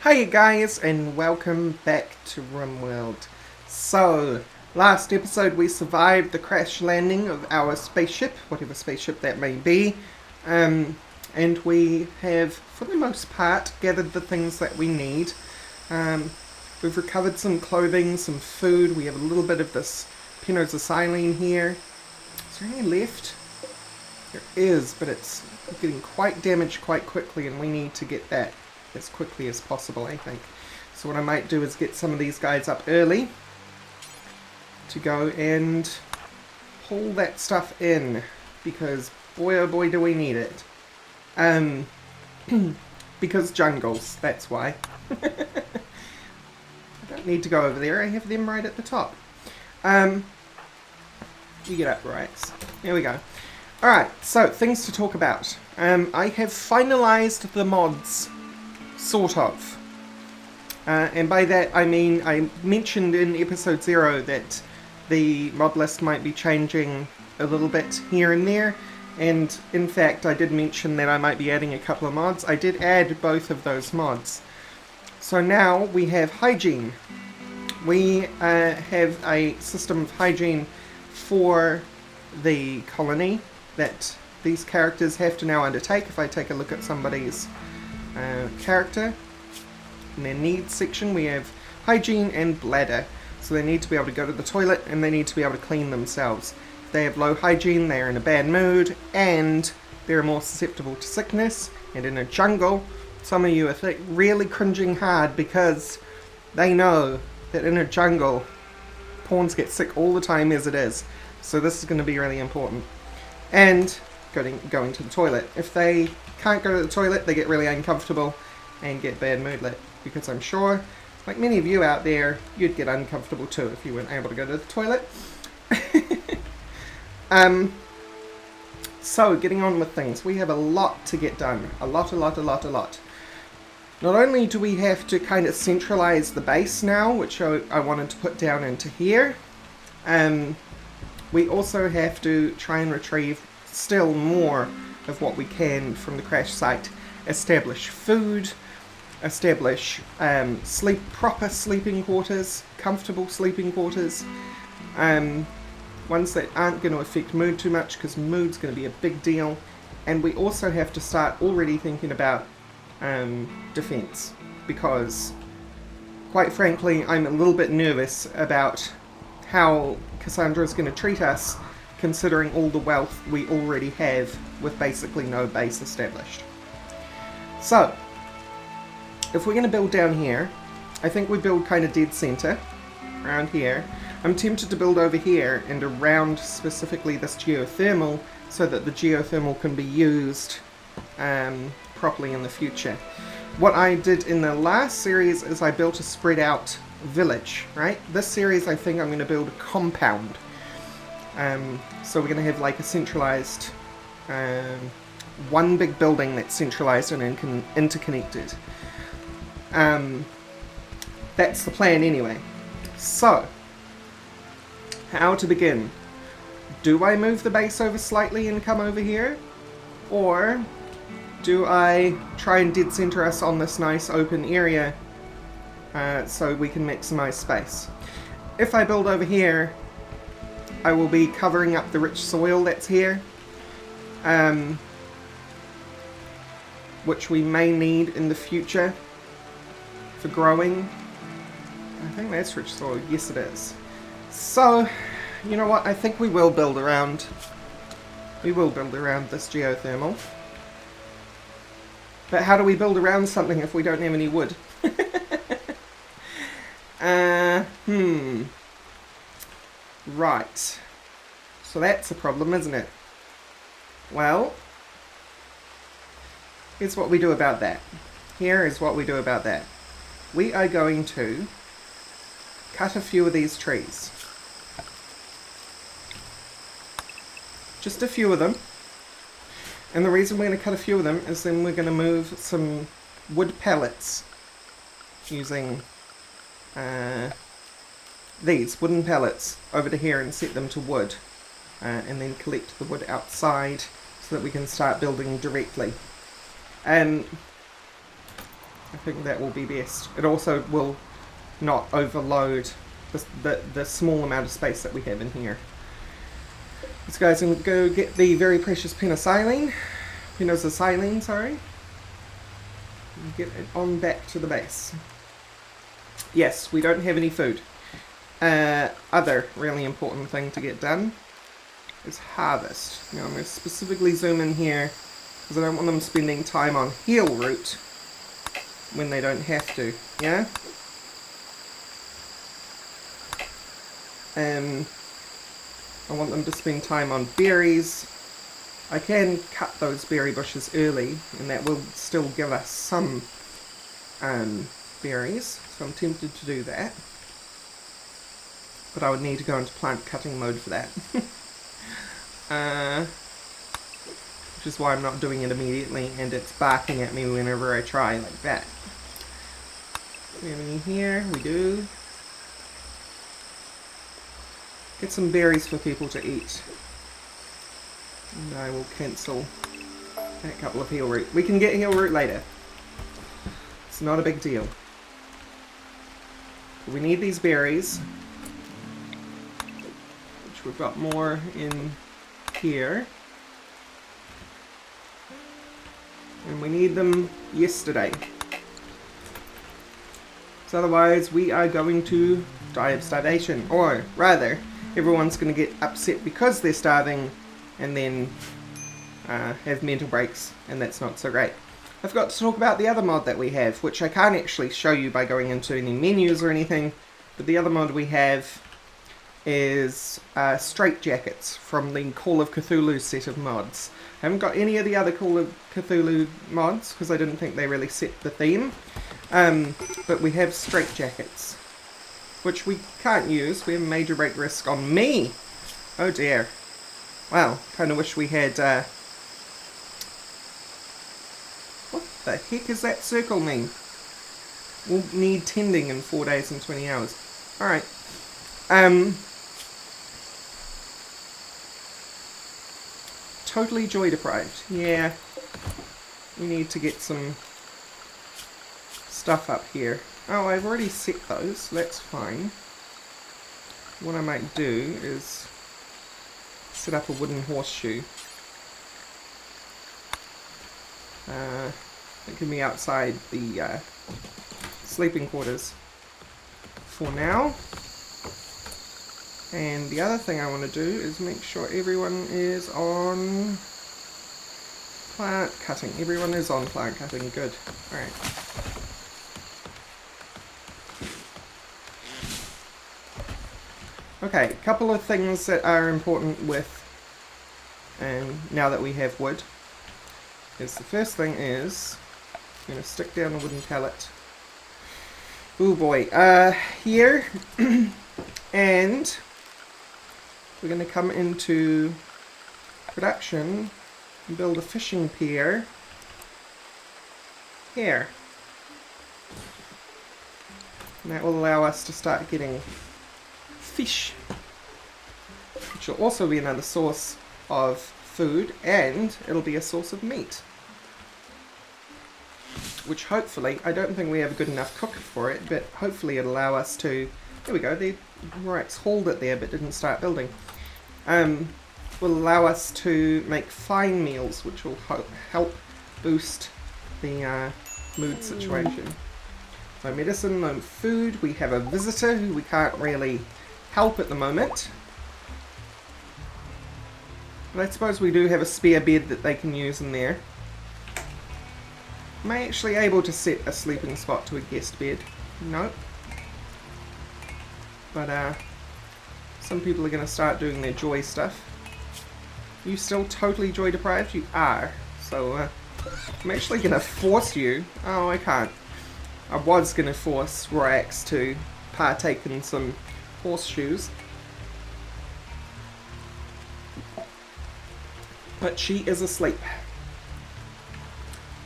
Hey guys, and welcome back to Rimworld. So, last episode we survived the crash landing of our spaceship, whatever spaceship that may be, and we have, for the most part, gathered the things that we need. We've recovered some clothing, some food, we have a little bit of this penoxysilene here. Is there any left? There is, but it's getting quite damaged quite quickly, and we need to get that as quickly as possible, I think. So what I might do is get some of these guys up early to go and pull that stuff in, because boy oh boy do we need it. Because jungles, that's why. I don't need to go over there, I have them right at the top. You get up, Rorax. There we go. Alright, so things to talk about. I have finalised the mods. Sort of. And by that I mean I mentioned in episode 0 that the mod list might be changing a little bit here and there, and in fact I did mention that I might be adding a couple of mods. I did add both of those mods. So now we have hygiene. We have a system of hygiene for the colony that these characters have to now undertake. If I take a look at somebody's character, in their needs section we have hygiene and bladder. So they need to be able to go to the toilet and they need to be able to clean themselves. If they have low hygiene, they are in a bad mood and they're more susceptible to sickness. And in a jungle, some of you are really cringing hard because they know that in a jungle pawns get sick all the time as it is. So this is going to be really important. And going to the toilet. If they can't go to the toilet, they get really uncomfortable and get bad moodlet, because I'm sure, like many of you out there, you'd get uncomfortable too if you weren't able to go to the toilet. So, getting on with things. We have a lot to get done. A lot. Not only do we have to kind of centralize the base now, which I wanted to put down into here, we also have to try and retrieve still more of what we can from the crash site. Establish food, establish proper sleeping quarters, comfortable sleeping quarters, ones that aren't going to affect mood too much, because mood's going to be a big deal. And we also have to start already thinking about defense, because quite frankly I'm a little bit nervous about how Cassandra's going to treat us, considering all the wealth we already have with basically no base established. So, if we're going to build down here, I think we build kind of dead center, around here. I'm tempted to build over here and around specifically this geothermal, so that the geothermal can be used properly in the future. What I did in the last series is I built a spread out village, right? This series I think I'm going to build a compound. So we're going to have like a centralized, one big building that's centralized and interconnected. That's the plan anyway. So, how to begin? Do I move the base over slightly and come over here? Or do I try and dead center us on this nice open area so we can maximize space? If I build over here, I will be covering up the rich soil that's here, which we may need in the future for growing. I think that's rich soil. Yes, it is. So, you know what? I think we will build around. We will build around this geothermal. But how do we build around something if we don't have any wood? Right. So that's a problem, isn't it? Well, here's what we do about that. Here is what we do about that. We are going to cut a few of these trees. Just a few of them. And the reason we're going to cut a few of them is then we're going to move some wood pellets using these wooden pellets over to here and set them to wood, and then collect the wood outside so that we can start building directly. I think that will be best. It also will not overload the small amount of space that we have in here. Let's guys, I'm going to go get the very precious penicillin, sorry. And get it on back to the base. Yes, we don't have any food. Other really important thing to get done is harvest. Now I'm going to specifically zoom in here because I don't want them spending time on heal root when they don't have to, yeah? I want them to spend time on berries. I can cut those berry bushes early and that will still give us some berries, so I'm tempted to do that. But I would need to go into plant cutting mode for that. Which is why I'm not doing it immediately, and it's barking at me whenever I try like that. Do we have any here? We do. Get some berries for people to eat. And I will cancel that couple of heal root. We can get heal root later. It's not a big deal. We need these berries, which we've got more in here. And we need them yesterday. So otherwise we are going to die of starvation. Or rather, everyone's going to get upset because they're starving and then have mental breaks, and that's not so great. I forgot to talk about the other mod that we have, which I can't actually show you by going into any menus or anything, but the other mod we have is Straitjackets from the Call of Cthulhu set of mods. I haven't got any of the other Call of Cthulhu mods because I didn't think they really set the theme, but we have Straitjackets, which we can't use. We have major break risk on me. Oh dear. Well, kind of wish we had... what the heck does that circle mean? We'll need tending in 4 days and 20 hours. Alright. Totally joy deprived. Yeah. We need to get some stuff up here. Oh, I've already set those, so that's fine. What I might do is set up a wooden horseshoe. It can be outside the sleeping quarters for now. And the other thing I want to do is make sure everyone is on plant cutting. Everyone is on plant cutting. Good. Alright. Okay, a couple of things that are important with now that we have wood. Is the first thing is I'm going to stick down a wooden pallet. Oh boy. Here and we're going to come into production and build a fishing pier here. And that will allow us to start getting fish, which will also be another source of food, and it'll be a source of meat. Which hopefully, I don't think we have a good enough cook for it, but hopefully it'll allow us to, there we go, the Rorax hauled it there but didn't start building. Will allow us to make fine meals, which will help boost the mood situation. No medicine, no food. We have a visitor who we can't really help at the moment. But I suppose we do have a spare bed that they can use in there. Am I actually able to set a sleeping spot to a guest bed? Nope. But some people are going to start doing their joy stuff. You still totally joy deprived? You are. So I'm actually going to force you. Oh, I can't. I was going to force Rorax to partake in some horseshoes. But she is asleep.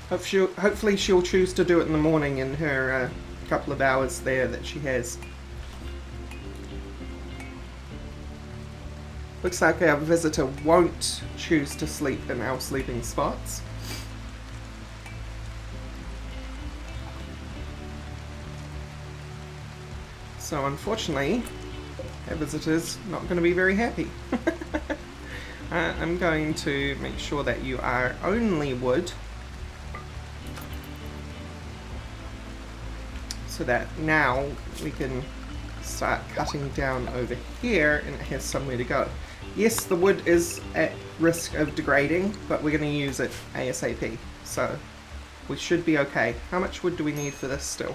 Hopefully she'll choose to do it in the morning in her couple of hours there that she has. Looks like our visitor won't choose to sleep in our sleeping spots. So unfortunately, our visitor's not going to be very happy. I'm going to make sure that you are only wood, so that now we can start cutting down over here and it has somewhere to go. Yes, the wood is at risk of degrading, but we're going to use it ASAP, so we should be okay. How much wood do we need for this still?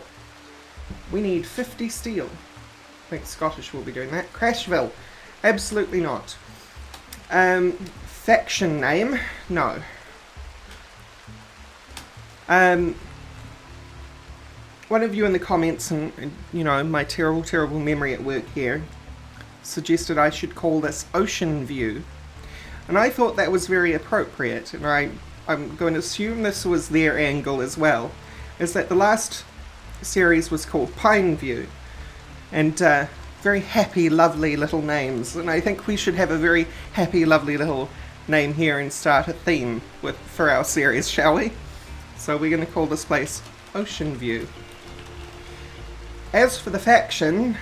We need 50 steel. I think Scottish will be doing that. Crashville. Absolutely not. Faction name? No. One of you in the comments, and you know, my terrible memory at work here, suggested I should call this Ocean View. And I thought that was very appropriate, and I'm going to assume this was their angle as well, is that the last series was called Pine View. And very happy, lovely little names. And I think we should have a very happy, lovely little name here and start a theme for our series, shall we? So we're going to call this place Ocean View. As for the faction,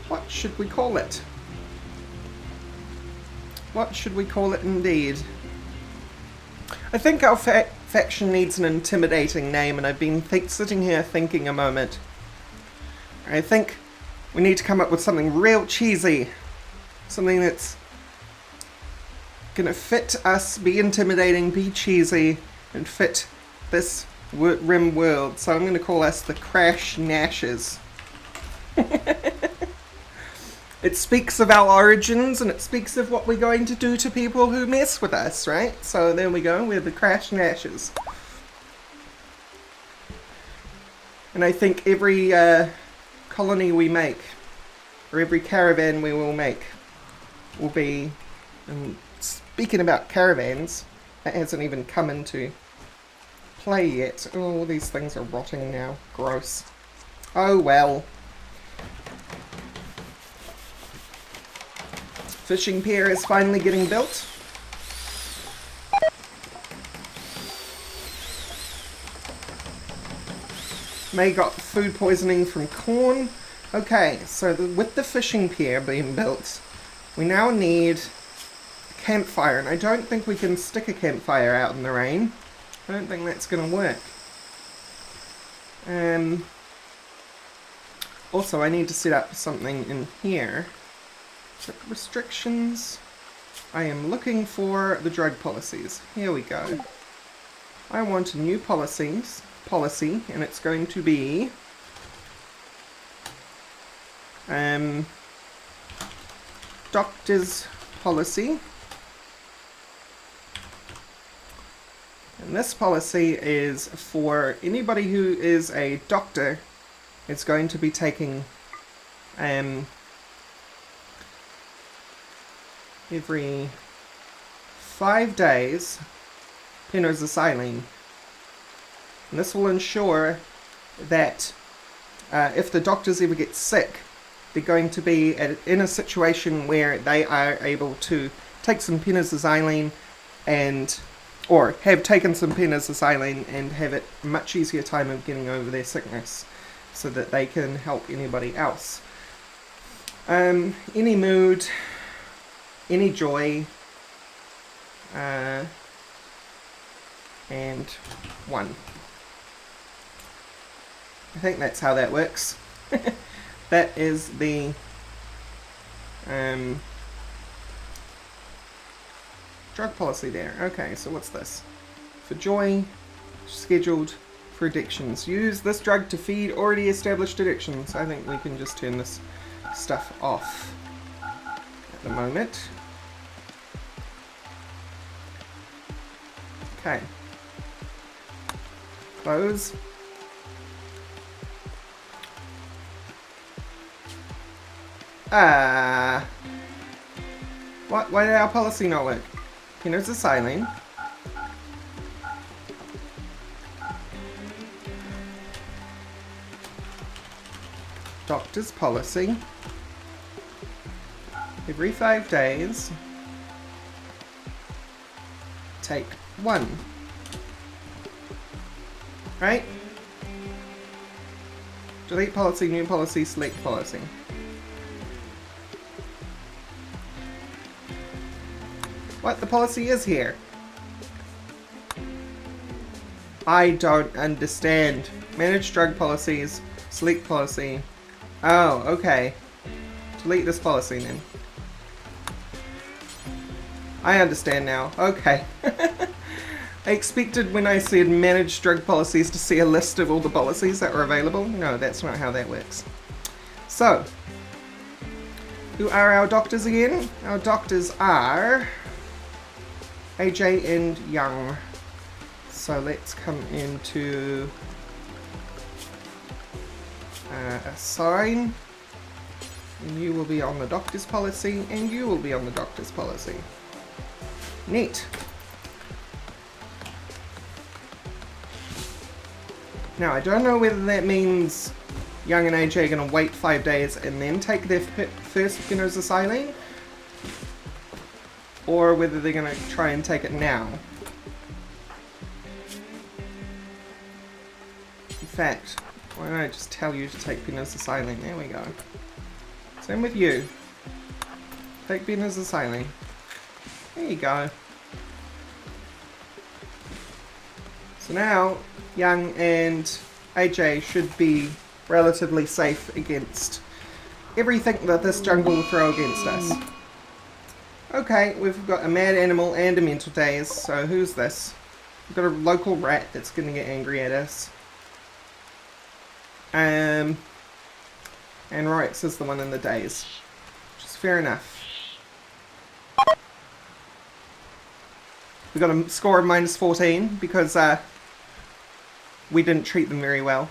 what should we call it? What should we call it indeed? I think our faction needs an intimidating name, and I've been sitting here thinking a moment. I think we need to come up with something real cheesy. Something that's gonna fit us, be intimidating, be cheesy, and fit this Rimworld. So I'm gonna call us the Crash Nashes. It speaks of our origins, and it speaks of what we're going to do to people who mess with us, right? So there we go, we're the Crash Nashes. And I think every colony we make, or every caravan we will make, will be, and speaking about caravans, that hasn't even come into play yet. Oh, these things are rotting now. Gross. Oh well. Fishing pier is finally getting built. May got food poisoning from corn. Okay, so with the fishing pier being built, we now need a campfire, and I don't think we can stick a campfire out in the rain. I don't think that's going to work. Also, I need to set up something in here. Restrictions. I am looking for the drug policies. Here we go. I want a new policy, and it's going to be doctor's policy. And this policy is for anybody who is a doctor. It's going to be taking every 5 days penoxycyline. And this will ensure that if the doctors ever get sick, they're going to be in a situation where they are able to take some penoxycyline or have taken some penoxycyline and have it a much easier time of getting over their sickness, so that they can help anybody else. Any mood, any joy, and 1. I think that's how that works. That is the drug policy there. Okay, so what's this? For joy, scheduled for addictions. Use this drug to feed already established addictions. I think we can just turn this stuff off at the moment. Okay. Close. Why did our policy not work? Penoxycyline. Doctor's policy. Every 5 days, take 1. Right? Delete policy, new policy, select policy. What? The policy is here. I don't understand. Manage drug policies, select policy. Oh, okay. Delete this policy then. I understand now. Okay. I expected when I said manage drug policies to see a list of all the policies that were available. No, that's not how that works. So, who are our doctors again? Our doctors are AJ and Young. So let's come into assign. And you will be on the doctor's policy, and you will be on the doctor's policy. Neat. Now, I don't know whether that means Young and AJ are going to wait 5 days and then take their first Pinozacyline, or whether they're going to try and take it now. In fact, why don't I just tell you to take Pinozacyline? There we go. Same with you. Take Pinozacyline. There you go. So now, Young and AJ should be relatively safe against everything that this jungle will throw against us. Okay, we've got a mad animal and a mental daze, so who's this? We've got a local rat that's going to get angry at us. And Rorax is the one in the daze, which is fair enough. We got a score of -14 because we didn't treat them very well.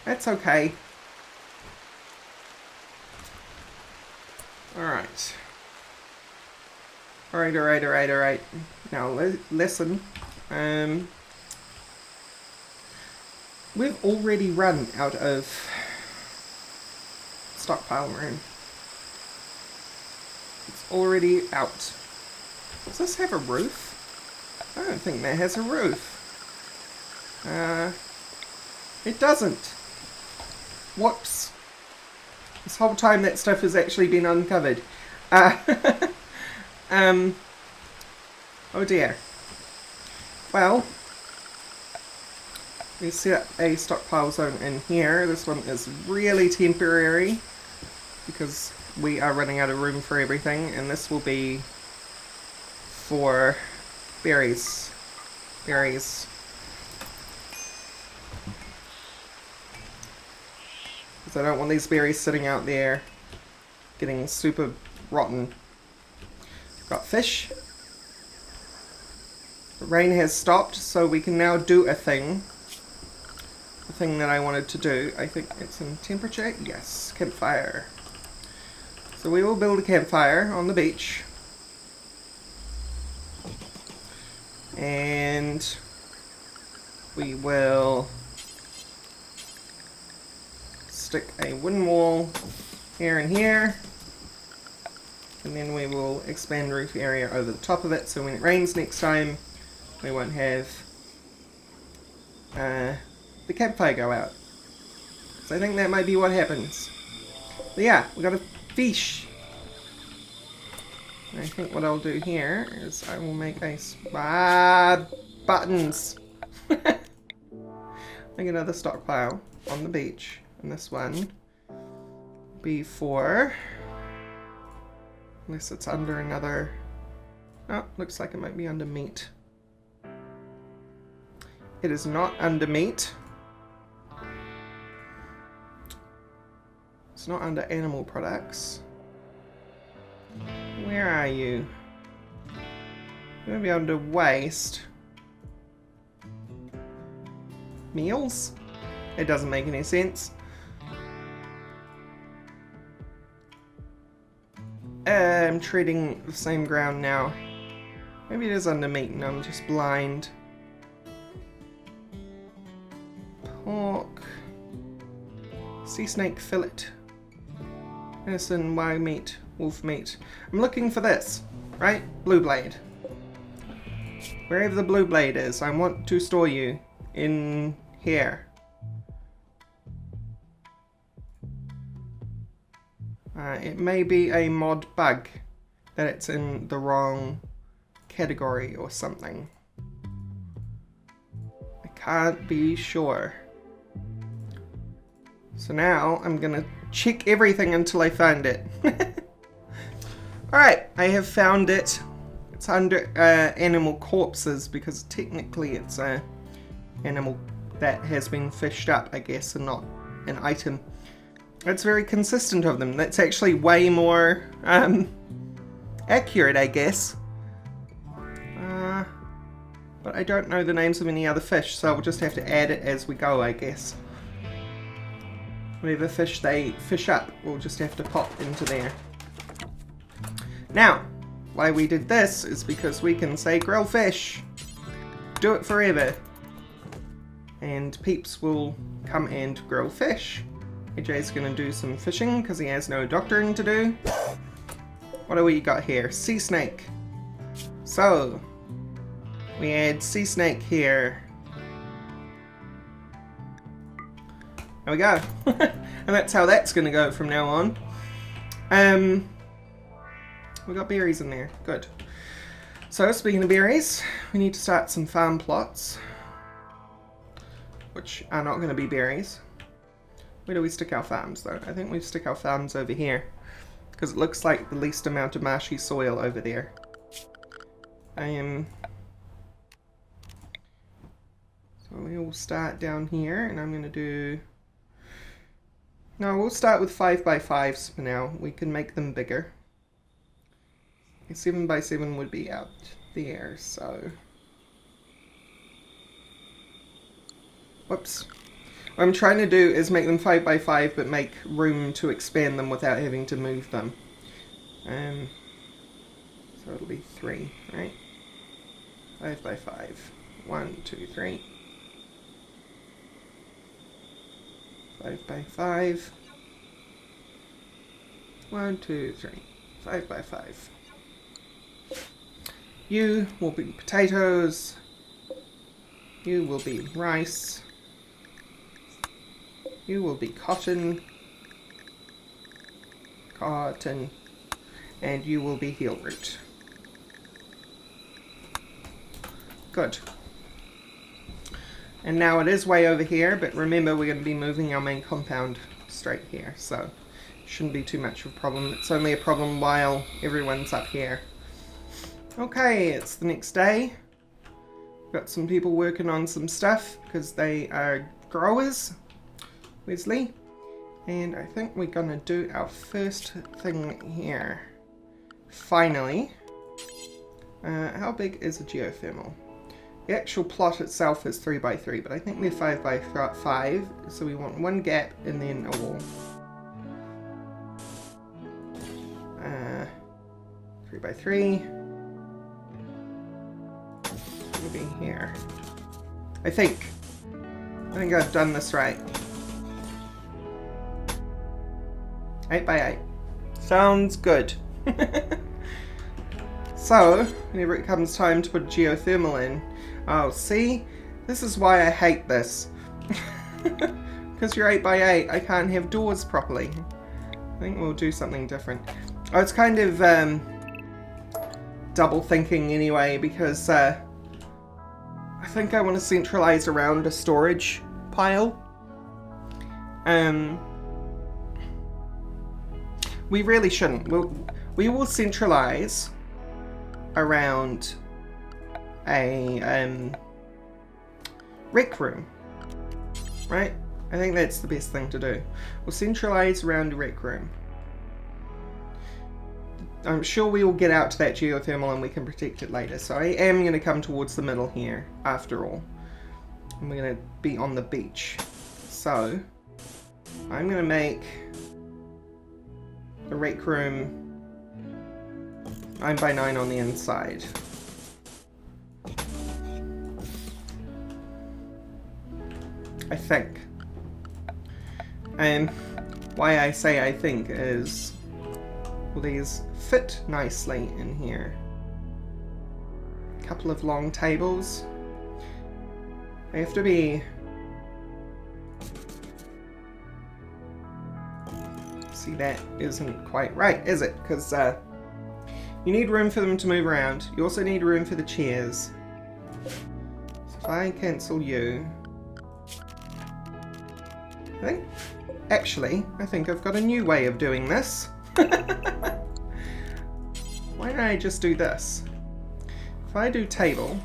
That's okay. Alright. Alright. Now, listen. We've already run out of stockpile room. It's already out. Does this have a roof? I don't think that has a roof. It doesn't. Whoops. This whole time that stuff has actually been uncovered. Oh dear. Well, we set up a stockpile zone in here. This one is really temporary because we are running out of room for everything, and this will be for berries. Because I don't want these berries sitting out there getting super rotten. Got fish. The rain has stopped, so we can now do a thing. The thing that I wanted to do. I think it's in temperature. Yes, campfire. So we will build a campfire on the beach. And we will stick a wooden wall here and here. And then we will expand roof area over the top of it, so when it rains next time, we won't have the campfire go out. So I think that might be what happens. But yeah, we got a fish. And I think what I'll do here is I will make a buttons. Make another stockpile on the beach, and this one be for, unless it's under another. Oh, looks like it might be under meat. It is not under meat. It's not under animal products. Where are you? Maybe under waste. Meals? It doesn't make any sense. I'm treading the same ground now. Maybe it is under meat and I'm just blind. Pork. Sea snake fillet. Venison, wild meat, wolf meat. I'm looking for this, right? Blue blade. Wherever the blue blade is, I want to store you in here. It may be a mod bug, that it's in the wrong category or something. I can't be sure. So now I'm gonna check everything until I find it. Alright, I have found it. It's under animal corpses because technically it's a animal that has been fished up, I guess, and not an item. It's very consistent of them. That's actually way more accurate, I guess. But I don't know the names of any other fish, so we'll just have to add it as we go, I guess. Whatever fish they fish up, we'll just have to pop into there. Now, why we did this is because we can say grill fish. Do it forever. And peeps will come and grill fish. AJ's gonna do some fishing because he has no doctoring to do. What do we got here? Sea snake. So, we add sea snake here. There we go. And that's how that's gonna go from now on. We got berries in there. Good. So, speaking of berries, we need to start some farm plots. Which are not gonna be berries. Where do we stick our farms though? I think we stick our farms over here. Because it looks like the least amount of marshy soil over there. So we will start down here and I'm going to do... No, we'll start with 5x5s for now. We can make them bigger. 7x7 would be out there, so... Whoops. What I'm trying to do is make them 5x5 but make room to expand them without having to move them. So it'll be 3, right? 5x5. 1, 2, 3. 5x5. 1, 2, 3. 5x5. You will be potatoes. You will be rice. You will be cotton. Cotton. And you will be heel root. Good. And now it is way over here, but remember we're going to be moving our main compound straight here, so shouldn't be too much of a problem. It's only a problem while everyone's up here. Okay, it's the next day. Got some people working on some stuff because they are growers. Wesley. And I think we're gonna do our first thing here. Finally. How big is a geothermal? The actual plot itself is 3x3, but I think we're 5x5, so we want one gap and then a wall. 3x3. It'll be here. I think I've done this right. 8x8. Sounds good. So, whenever it comes time to put geothermal in, oh, see? This is why I hate this. Because you're 8x8, I can't have doors properly. I think we'll do something different. Oh, it's kind of double thinking anyway, because I think I want to centralize around a storage pile. We really shouldn't. We will centralize around a rec room, right? I think that's the best thing to do. We'll centralize around a rec room. I'm sure we will get out to that geothermal and we can protect it later. So I am going to come towards the middle here, after all. And we're going to be on the beach. So I'm going to make the rec room 9x9 on the inside. I think. And why I say I think is, well, these fit nicely in here. A couple of long tables. They have to be See, that isn't quite right, is it? Because you need room for them to move around. You also need room for the chairs. So if I cancel you... I think I've got a new way of doing this. Why don't I just do this? If I do table,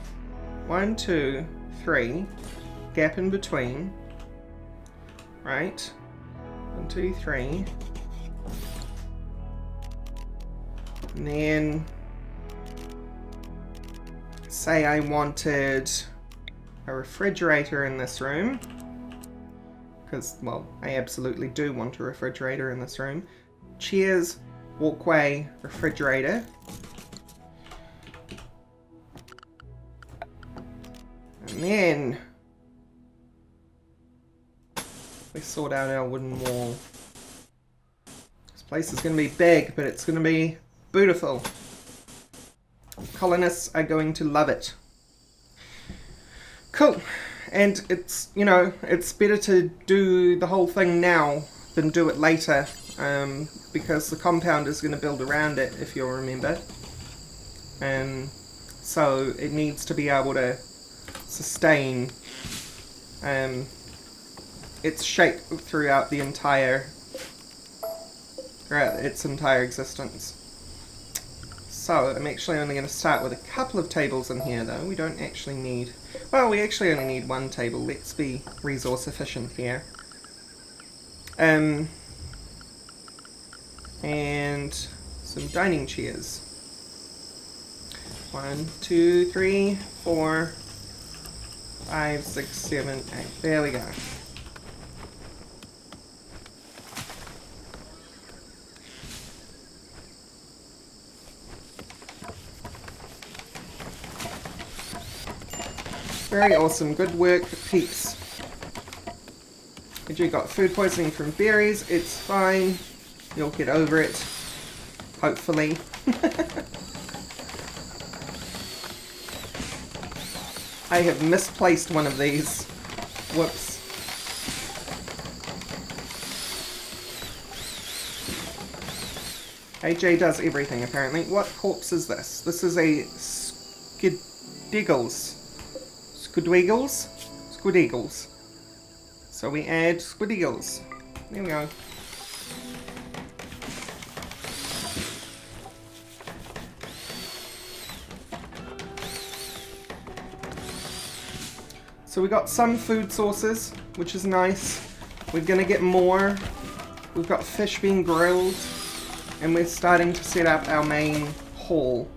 1, 2, 3, gap in between, right? 1, 2, 3. And then say I wanted a refrigerator in this room. Because, well, I absolutely do want a refrigerator in this room. Chairs, walkway, refrigerator. And then we sort out our wooden wall. This place is going to be big, but it's going to be beautiful. Colonists are going to love it. Cool. And it's, you know, it's better to do the whole thing now than do it later, because the compound is going to build around it, if you'll remember. So it needs to be able to sustain its shape throughout its entire existence. So I'm actually only going to start with a couple of tables in here, though. We don't actually need... Well, we actually only need one table. Let's be resource efficient here. And some dining chairs. 1, 2, 3, 4, 5, 6, 7, 8. There we go. Very awesome. Good work, peeps. You got food poisoning from berries. It's fine. You'll get over it. Hopefully. I have misplaced one of these. Whoops. AJ does everything, apparently. What corpse is this? This is a Squidiggles. Squidiggles. So we add Squidiggles. There we go. So we got some food sources, which is nice. We're gonna get more. We've got fish being grilled, and we're starting to set up our main hall.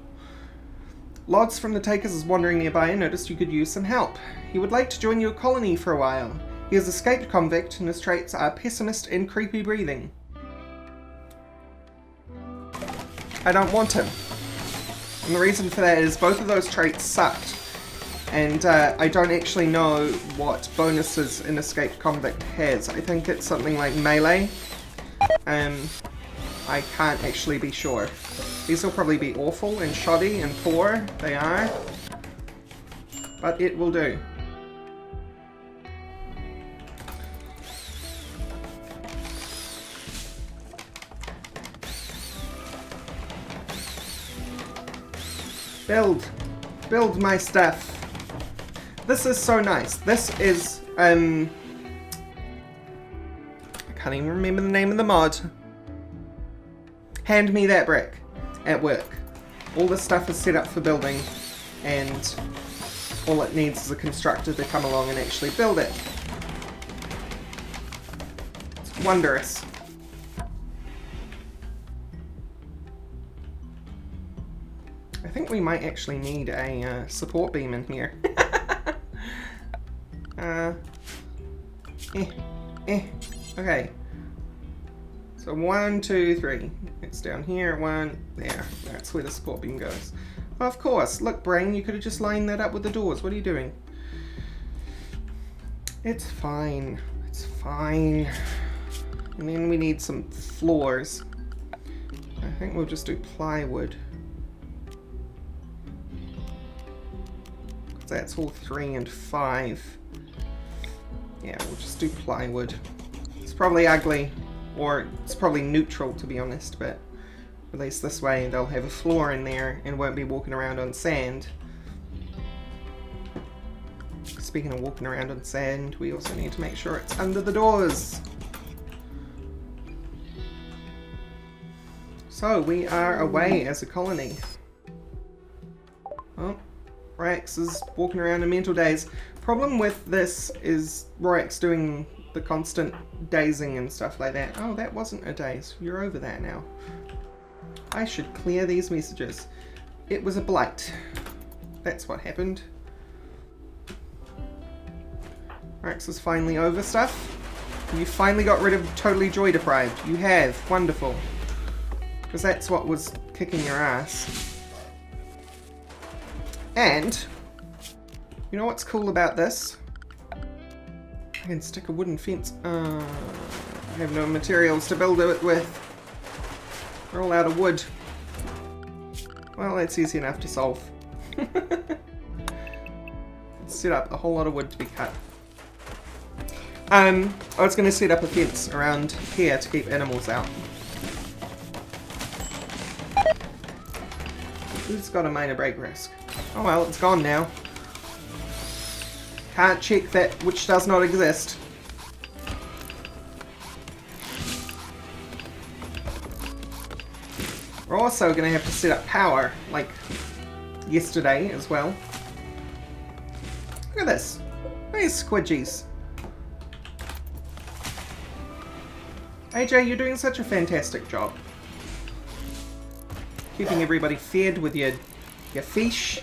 Lods from the Takers is wandering nearby and noticed you could use some help. He would like to join your colony for a while. He has escaped convict and his traits are pessimist and creepy breathing. I don't want him. And the reason for that is both of those traits sucked. And I don't actually know what bonuses an escaped convict has. I think it's something like melee. I can't actually be sure. These will probably be awful and shoddy and poor. They are. But it will do. Build my stuff. This is so nice. This is, I can't even remember the name of the mod. Hand me that brick at work. All this stuff is set up for building, and all it needs is a constructor to come along and actually build it. It's wondrous. I think we might actually need a support beam in here. Okay. So 1, 2, 3. It's down here. 1 there. That's where the support beam goes. Of course. Look, brain, you could have just lined that up with the doors. What are you doing? It's fine. It's fine. And then we need some floors. I think we'll just do plywood. That's all 3 and 5. Yeah, we'll just do plywood. It's probably ugly, Or it's probably neutral, to be honest, but at least this way they'll have a floor in there and won't be walking around on sand. Speaking of walking around on sand, we also need to make sure it's under the doors. So we are away as a colony. Oh, Rorax is walking around in mental daze. Problem with this is Rorax doing the constant dazing and stuff like that. Oh, that wasn't a daze. You're over that now. I should clear these messages. It was a blight. That's what happened. Rorax is finally over stuff. You finally got rid of totally joy deprived. You have. Wonderful. Because that's what was kicking your ass. And you know what's cool about this? I can stick a wooden fence. I have no materials to build it with. We're all out of wood. Well, that's easy enough to solve. Let's set up a whole lot of wood to be cut. I was going to set up a fence around here to keep animals out. Who's got a minor break risk? Oh well, it's gone now. Can't check that which does not exist. We're also going to have to set up power, like yesterday as well. Look at this. These squidgies. AJ, you're doing such a fantastic job. Keeping everybody fed with your fish.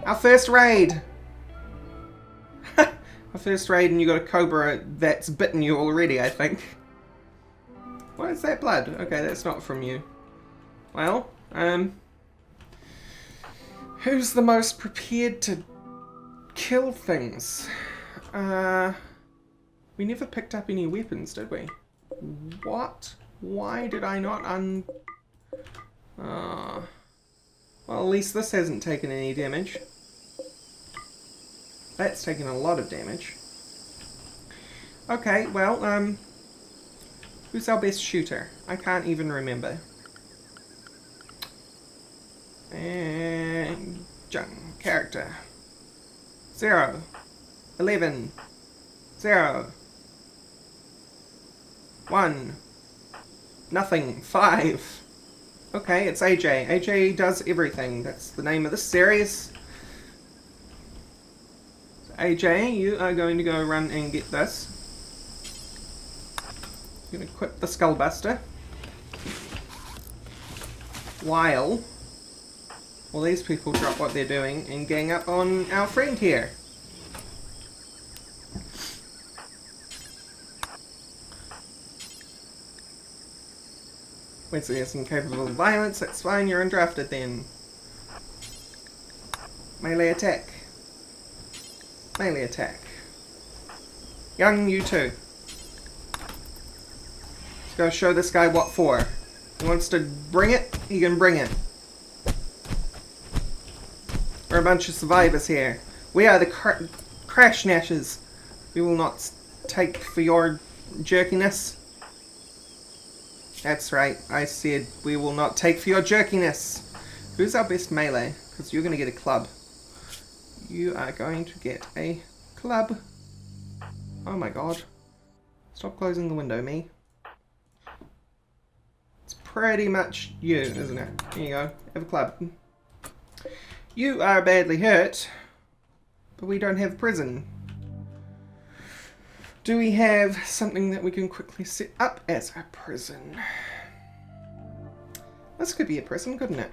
Our first raid! Our first raid and you got a cobra that's bitten you already, I think. What is that blood? Okay, that's not from you. Well, who's the most prepared to kill things? We never picked up any weapons, did we? What? Why did I not well, at least this hasn't taken any damage. That's taken a lot of damage. Okay, well, who's our best shooter? I can't even remember. And Jung, character. 0, 11, 0, 1, nothing, 5. Okay, it's AJ. AJ does everything. That's the name of the series. So AJ, you are going to go run and get this. You're going to equip the Skullbuster. While all these people drop what they're doing and gang up on our friend here. Wesley is incapable of violence, that's fine, you're undrafted then. Melee attack. Melee attack. Young, you too. Let's go show this guy what for. He wants to bring it, he can bring it. We're a bunch of survivors here. We are the Crash Nashers. We will not take for your jerkiness. That's right, I said we will not take for your jerkiness. Who's our best melee? Because you're going to get a club. You are going to get a club. Oh my god. Stop closing the window, me. It's pretty much you, isn't it? Here you go, have a club. You are badly hurt, but we don't have prison. Do we have something that we can quickly set up as a prison? This could be a prison, couldn't it?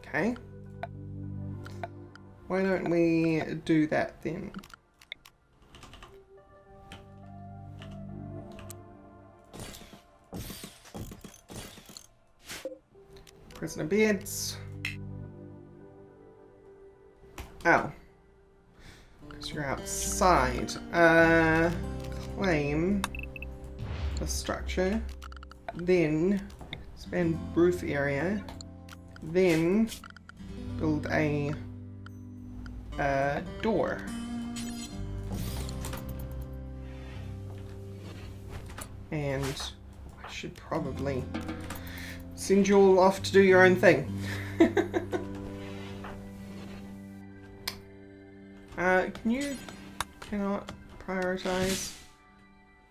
Okay. Why don't we do that then? Prisoner beds. Oh. Because you're outside. Claim the structure. Then expand roof area. Then build a door. And I should probably send you all off to do your own thing. Cannot prioritize.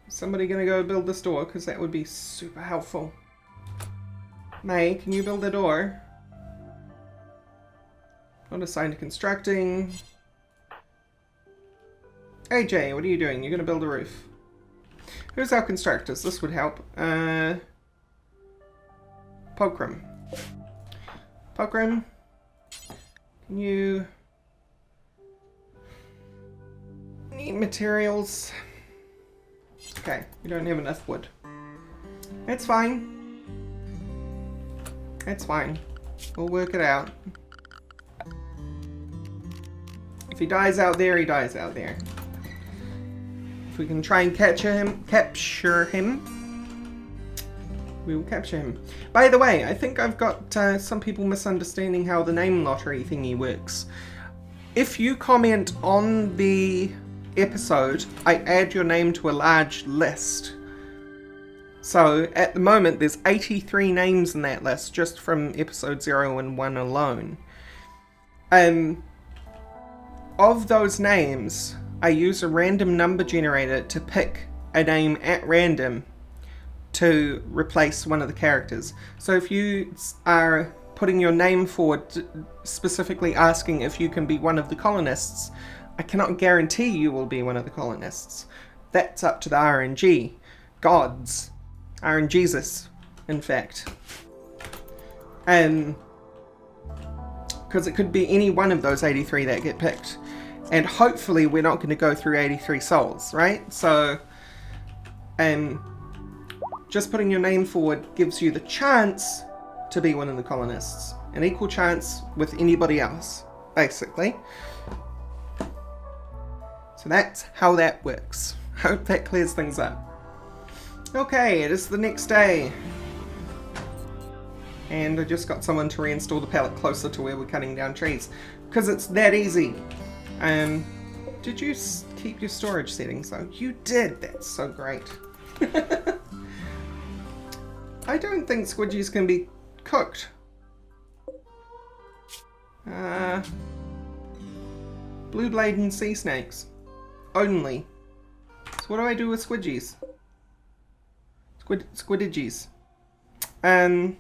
Is somebody gonna go build this door? Because that would be super helpful. May, can you build a door? Not assigned to constructing. AJ, what are you doing? You're gonna build a roof. Who's our constructors? This would help. Pokrim. Pokrim, can you... Need materials. Okay, we don't have enough wood. That's fine. That's fine. We'll work it out. If he dies out there, he dies out there. If we can try and capture him, we will capture him. By the way, I think I've got some people misunderstanding how the name lottery thingy works. If you comment on the episode, I add your name to a large list. So at the moment there's 83 names in that list just from episode 0 and 1 alone. Of those names, I use a random number generator to pick a name at random to replace one of the characters. So if you are putting your name forward specifically asking if you can be one of the colonists, I cannot guarantee you will be one of the colonists. That's up to the RNG gods. RNGesus, in fact. Because it could be any one of those 83 that get picked. And hopefully we're not going to go through 83 souls, right? So, just putting your name forward gives you the chance to be one of the colonists. An equal chance with anybody else, basically. So that's how that works. Hope that clears things up. Okay, it is the next day. And I just got someone to reinstall the pallet closer to where we're cutting down trees. Because it's that easy. Did you keep your storage settings though? You did! That's so great. I don't think squidgies can be cooked. Blue blade and sea snakes. Only. So what do I do with squidgies? Squidigies. What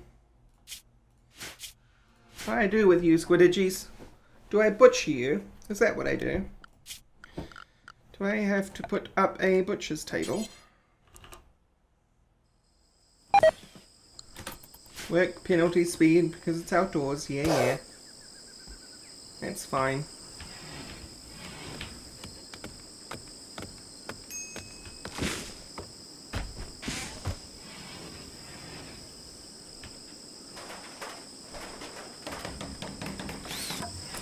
do I do with you, squidigies? Do I butcher you? Is that what I do? Do I have to put up a butcher's table? Work, penalty, speed, because it's outdoors. Yeah. That's fine.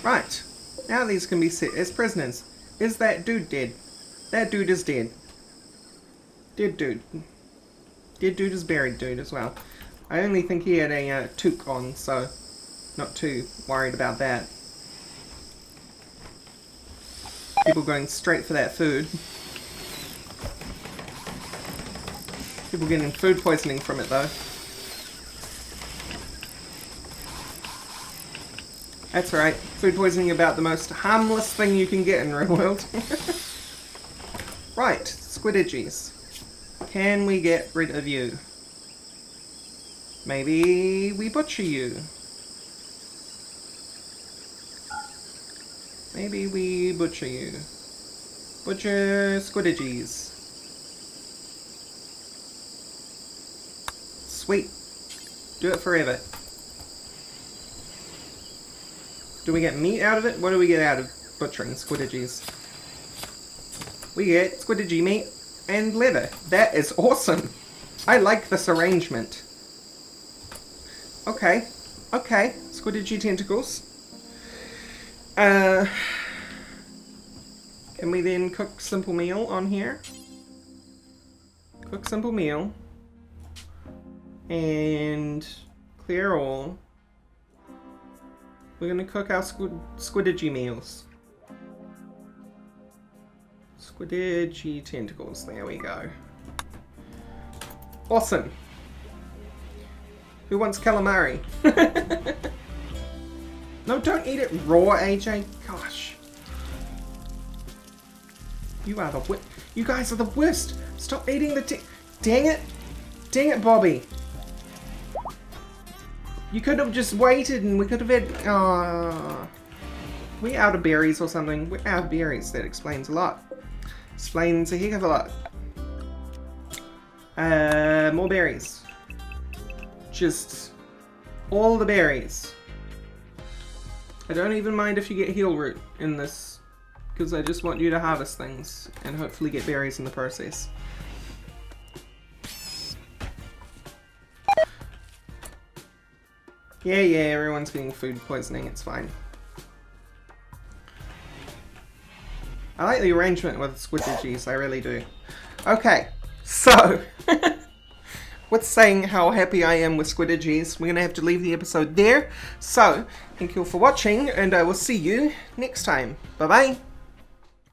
Right. Now these can be set as prisoners. Is that dude dead? That dude is dead. Dead dude. Dead dude is buried dude as well. I only think he had a toque on, so not too worried about that. People going straight for that food. People getting food poisoning from it though. That's right, food poisoning about the most harmless thing you can get in Rimworld. Right, squidigies. Can we get rid of you? Maybe we butcher you. Maybe we butcher you. Butcher squidigies. Sweet. Do it forever. Do we get meat out of it? What do we get out of butchering squidigies? We get squidigi meat and leather. That is awesome. I like this arrangement. Okay. Okay. Squidigi tentacles. Can we then cook simple meal on here? Cook simple meal. And clear all. We're going to cook our squidigi meals. Squidigi tentacles. There we go. Awesome. Who wants calamari? No, don't eat it raw, AJ. Gosh. You are the worst. You guys are the worst. Stop eating the dang it. Dang it, Bobby. You could have just waited and we could have had... we out of berries or something? We're out of berries. That explains a lot. Explains a heck of a lot. More berries. Just all the berries. I don't even mind if you get heal root in this, because I just want you to harvest things and hopefully get berries in the process. Yeah, everyone's getting food poisoning, it's fine. I like the arrangement with squiddigies, I really do. Okay, so, with saying how happy I am with squiddigies, we're going to have to leave the episode there. So, thank you all for watching, and I will see you next time. Bye-bye!